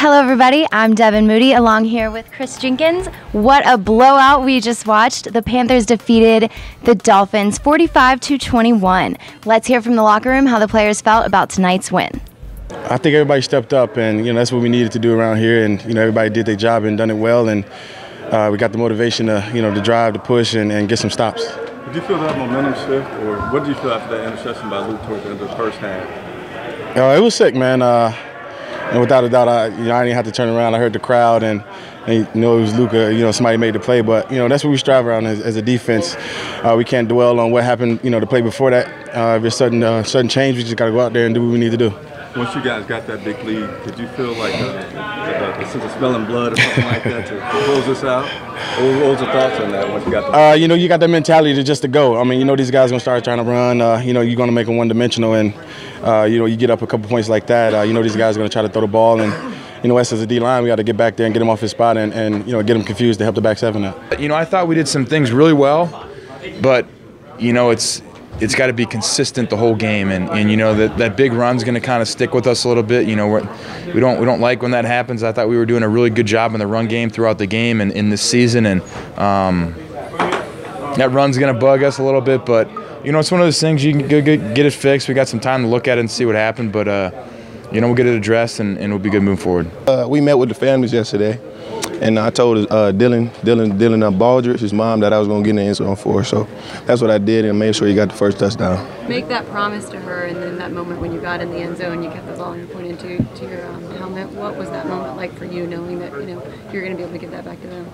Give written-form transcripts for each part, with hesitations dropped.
Hello everybody, I'm Devin Moody along here with Chris Jenkins. What a blowout we just watched. The Panthers defeated the Dolphins 45-21. Let's hear from the locker room how the players felt about tonight's win. I think everybody stepped up, and that's what we needed to do around here, and everybody did their job and done it well, and we got the motivation to to drive, to push, and get some stops. Did you feel that momentum shift, or what did you feel after that interception by Luke towards the end of the first half? It was sick, man. And without a doubt, I didn't have to turn around. I heard the crowd, and it was Luka. Somebody made the play, but that's what we strive around as a defense. We can't dwell on what happened, the play before that. If there's sudden change, we just got to go out there and do what we need to do. Once you guys got that big lead, did you feel like a sense of smelling blood or something like that to close this out? What was your thoughts on that once you got the you got that mentality to go. I mean, these guys are going to start trying to run. You're going to make them one-dimensional, and, you get up a couple points like that. These guys are going to try to throw the ball, and, us as a D-line, we got to get back there and get him off his spot and get him confused to help the back seven out. I thought we did some things really well, but, it's got to be consistent the whole game, and that big run's going to kind of stick with us a little bit. We don't like when that happens. I thought we were doing a really good job in the run game throughout the game and in this season, and that run's going to bug us a little bit. But it's one of those things you can go get it fixed. We got some time to look at it and see what happened, but we'll get it addressed and we'll be good moving forward. We met with the families yesterday. And I told Dylan Baldridge, his mom, that I was going to get in the end zone for her. So that's what I did and made sure he got the first touchdown. Make that promise to her, and then that moment when you got in the end zone, you kept the ball and you pointed to your helmet. What was that moment like for you, knowing that you're going to be able to give that back to them?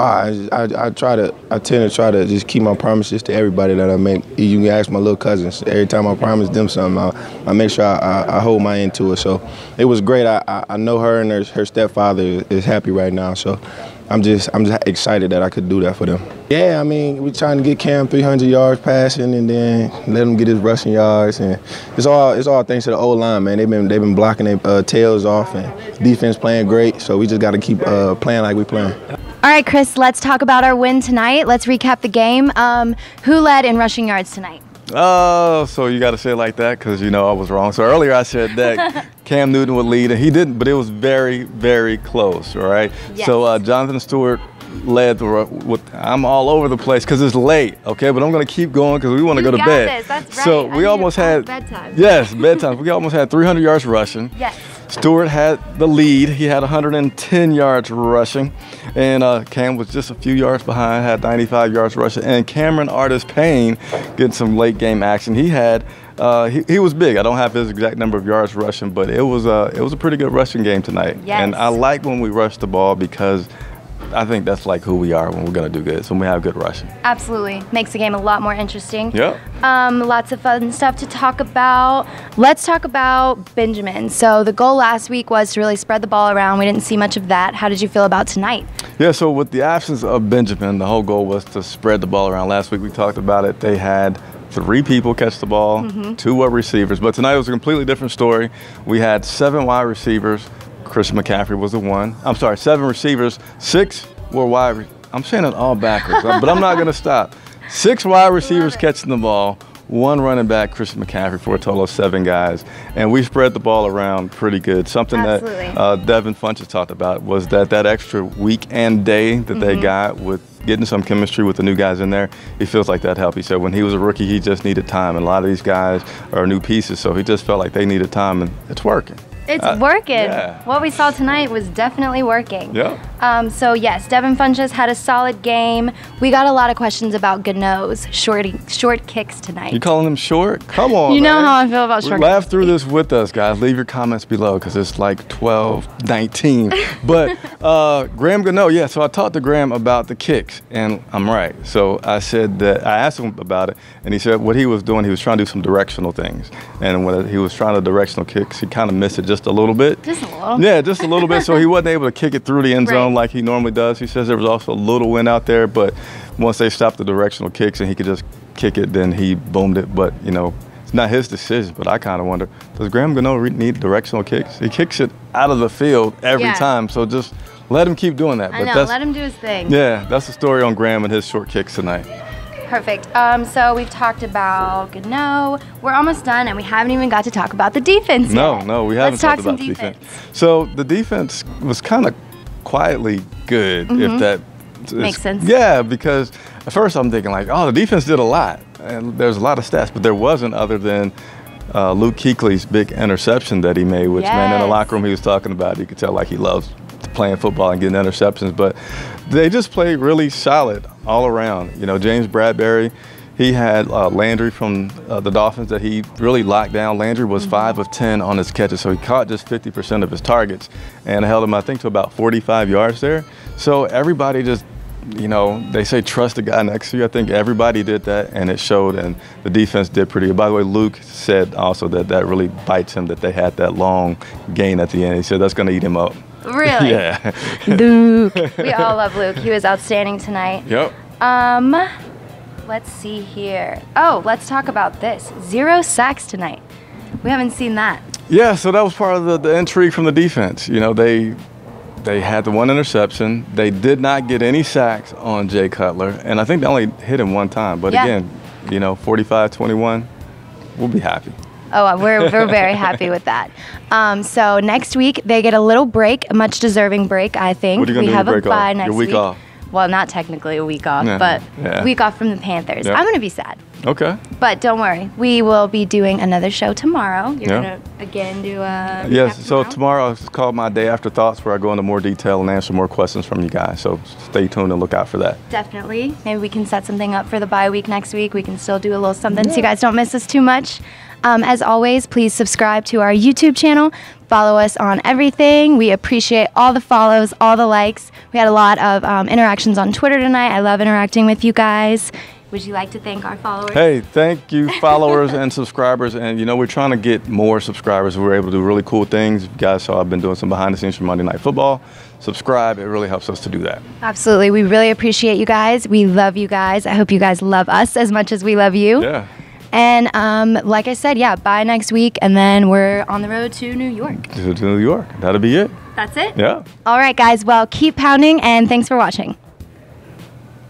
I tend to try to just keep my promises to everybody that I make. You can ask my little cousins. Every time I promise them something, I make sure I hold my end to it. So it was great. I know her and her stepfather is happy right now. So I'm just excited that I could do that for them. Yeah, I mean, we're trying to get Cam 300 yards passing, and then let him get his rushing yards, and it's all thanks to the O-line, man. They've been blocking their tails off, and defense playing great. So we just got to keep playing like we playing. All right, Chris, let's talk about our win tonight. Let's recap the game. Who led in rushing yards tonight? Oh, so you got to say it like that because I was wrong. So earlier I said that Cam Newton would lead, and he didn't, but it was very, very close, all right? Yes. So Jonathan Stewart led I'm all over the place because it's late, okay? But I'm going to keep going because we want to go to bed. This. That's right. So we almost had bedtime. Yes, bedtime. We almost had 300 yards rushing. Yes. Stewart had the lead. He had 110 yards rushing, and Cam was just a few yards behind, had 95 yards rushing. And Cameron Artis-Payne getting some late game action. He had he was big. I don't have his exact number of yards rushing, but it was a pretty good rushing game tonight. Yes. And I like when we rush the ball because I think that's like who we are when we're going to do good. So when we have good rushing. Absolutely. Makes the game a lot more interesting. Yep. Lots of fun stuff to talk about. Let's talk about Benjamin. So the goal last week was to really spread the ball around. We didn't see much of that. How did you feel about tonight? Yeah, so with the absence of Benjamin, the whole goal was to spread the ball around. Last week we talked about it. They had 3 people catch the ball, 2 were receivers. But tonight it was a completely different story. We had 7 wide receivers. Chris McCaffrey was the one. I'm sorry, 7 receivers, 6 were wide. I'm saying it all backwards, but I'm not going to stop. 6 wide receivers catching the ball, 1 running back, Chris McCaffrey, for a total of 7 guys. And we spread the ball around pretty good. Something Absolutely. that Devin Funchess talked about was that extra week and day that they got with getting some chemistry with the new guys in there. He feels like that helped. He said when he was a rookie, he just needed time. And a lot of these guys are new pieces, so he just felt like they needed time, and it's working. It's working. Yeah. What we saw tonight was definitely working. Yeah. So yes, Devin Funchess had a solid game. We got a lot of questions about Gano's short kicks tonight. You calling him short? Come on, You know man. how I feel about short Laugh kicks. through this with us, guys. Leave your comments below because it's like 12, 19. But Graham Gano, yeah, so I talked to Graham about the kicks, and I'm right. So I said that I asked him about it, and he said what he was doing, he was trying to do some directional things. And when he was trying to directional kicks, he kind of missed it just a little bit. Just a little? Yeah, just a little bit. So he wasn't able to kick it through the end zone Right. like he normally does. He says there was also a little wind out there, but once they stopped the directional kicks and he could just kick it, then he boomed it. But, it's not his decision, but I kind of wonder, does Graham Gano need directional kicks? He kicks it out of the field every time, so just let him keep doing that. I know, let him do his thing. Yeah, that's the story on Graham and his short kicks tonight. Perfect. So we've talked about Gano. We're almost done, and we haven't even got to talk about the defense yet. No, we haven't Let's talked talk some about the defense. So the defense was kind of quietly good, if that makes sense. Yeah, because at first I'm thinking like, oh, the defense did a lot, and there's a lot of stats, but there wasn't other than Luke Kuechly's big interception that he made, which, man, in the locker room he was talking about. You could tell like he loves playing football and getting interceptions, but they just played really solid all around. You know, James Bradbury, he had Landry from the Dolphins that he really locked down. Landry was 5 of 10 on his catches, so he caught just 50% of his targets and held him, I think, to about 45 yards there. So everybody just, you know, they say trust the guy next to you. I think everybody did that, and it showed, and the defense did pretty good. By the way, Luke said also that really bites him that they had that long gain at the end. He said that's going to eat him up. Really? Yeah. Luke. We all love Luke. He was outstanding tonight. Yep. Let's see here. Oh, let's talk about this. 0 sacks tonight. We haven't seen that. Yeah, so that was part of the intrigue from the defense. You know, they had the one interception. They did not get any sacks on Jay Cutler, and I think they only hit him one time. But again, you know, 45-21, we'll be happy. Oh, we're very happy with that. So next week they get a little break, a much deserving break, I think. What are you gonna do have to break a bye off? next Your week off? Well, not technically a week off, but a week off from the Panthers. Yep. I'm going to be sad. Okay. But don't worry. We will be doing another show tomorrow. You're going to, again, do a Yes, so tomorrow it's called my Day After Thoughts, where I go into more detail and answer more questions from you guys. So stay tuned and look out for that. Definitely. Maybe we can set something up for the bye week next week. We can still do a little something so you guys don't miss us too much. As always, please subscribe to our YouTube channel. Follow us on everything. We appreciate all the follows, all the likes. We had a lot of interactions on Twitter tonight. I love interacting with you guys. Would you like to thank our followers? Hey, thank you, followers and subscribers. And, you know, we're trying to get more subscribers. We're able to do really cool things. You guys saw I've been doing some behind the scenes for Monday Night Football. Subscribe. It really helps us to do that. Absolutely. We really appreciate you guys. We love you guys. I hope you guys love us as much as we love you. Yeah. And like I said, bye next week, and then we're on the road to New York. To New York. That'll be it. That's it? Yeah. All right, guys. Well, keep pounding, and thanks for watching.